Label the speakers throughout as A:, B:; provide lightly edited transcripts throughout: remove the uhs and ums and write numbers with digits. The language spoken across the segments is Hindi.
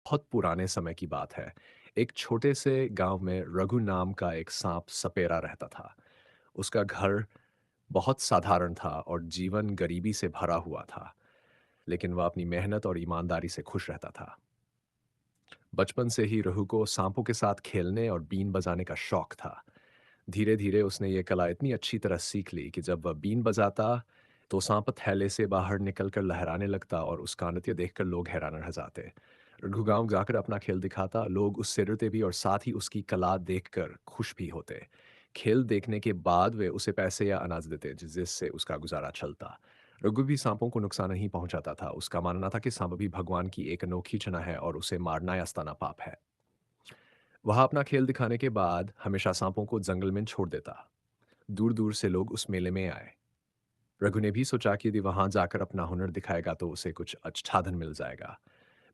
A: बहुत पुराने समय की बात है। एक छोटे से गांव में रघु नाम का एक सांप सपेरा रहता था। उसका घर बहुत साधारण था और जीवन गरीबी से भरा हुआ था, लेकिन वह अपनी मेहनत और ईमानदारी से खुश रहता था। बचपन से ही रघु को सांपों के साथ खेलने और बीन बजाने का शौक था। धीरे धीरे उसने ये कला इतनी अच्छी तरह सीख ली कि जब वह बीन बजाता तो सांप थैले से बाहर निकलकर लहराने लगता और उसका नृत्य देखकर लोग हैरान रह जाते। रघु गांव जाकर अपना खेल दिखाता, लोग उससे डरते भी और साथ ही उसकी कला देखकर खुश भी होते। खेल देखने के बाद वे उसे पैसे या अनाज देते जिससे उसका गुजारा चलता। रघु भी सांपों को नुकसान नहीं पहुंचाता था। उसका मानना था कि सांप भी भगवान की एक अनोखी रचना है और उसे मारना या सताना पाप है। वह अपना खेल दिखाने के बाद हमेशा सांपों को जंगल में छोड़ देता। दूर दूर से लोग उस मेले में आए। रघु ने भी सोचा कि यदि वहां जाकर अपना हुनर दिखाएगा तो उसे कुछ अच्छा धन मिल जाएगा।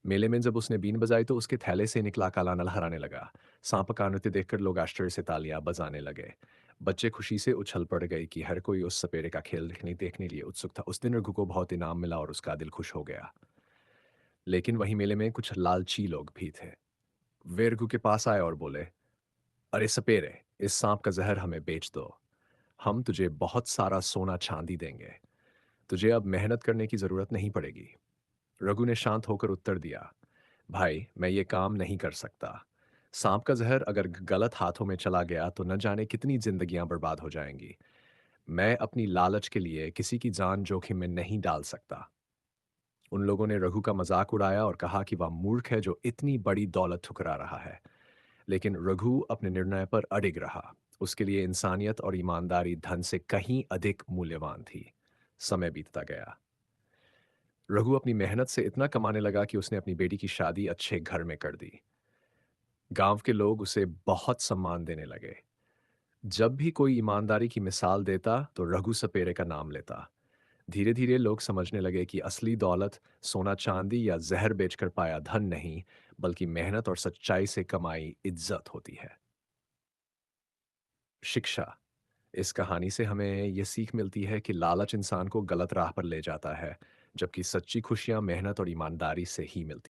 A: मेले में जब उसने बीन बजाई तो उसके थैले से निकला काला नल हराने लगा। सांप का नृत्य देखकर लोग आश्चर्य से तालियां बजाने लगे। बच्चे खुशी से उछल पड़ गए कि हर कोई उस सपेरे का खेल देखने देखने लिए उत्सुक था। उस दिन रघु को बहुत इनाम मिला और उसका दिल खुश हो गया। लेकिन वही मेले में कुछ लालची लोग भी थे। वे रघु के पास आए और बोले, अरे सपेरे, इस सांप का जहर हमें बेच दो। हम तुझे बहुत सारा सोना चांदी देंगे। तुझे अब मेहनत करने की जरूरत नहीं पड़ेगी। रघु ने शांत होकर उत्तर दिया, भाई मैं ये काम नहीं कर सकता। सांप का जहर अगर गलत हाथों में चला गया तो न जाने कितनी जिंदगियां बर्बाद हो जाएंगी। मैं अपनी लालच के लिए किसी की जान जोखिम में नहीं डाल सकता। उन लोगों ने रघु का मजाक उड़ाया और कहा कि वह मूर्ख है जो इतनी बड़ी दौलत ठुकरा रहा है। लेकिन रघु अपने निर्णय पर अडिग रहा। उसके लिए इंसानियत और ईमानदारी धन से कहीं अधिक मूल्यवान थी। समय बीतता गया। रघु अपनी मेहनत से इतना कमाने लगा कि उसने अपनी बेटी की शादी अच्छे घर में कर दी। गांव के लोग उसे बहुत सम्मान देने लगे। जब भी कोई ईमानदारी की मिसाल देता तो रघु सपेरे का नाम लेता। धीरे धीरे लोग समझने लगे कि असली दौलत सोना चांदी या जहर बेचकर पाया धन नहीं, बल्कि मेहनत और सच्चाई से कमाई इज्जत होती है। शिक्षा। इस कहानी से हमें यह सीख मिलती है कि लालच इंसान को गलत राह पर ले जाता है, जबकि सच्ची खुशियां मेहनत और ईमानदारी से ही मिलती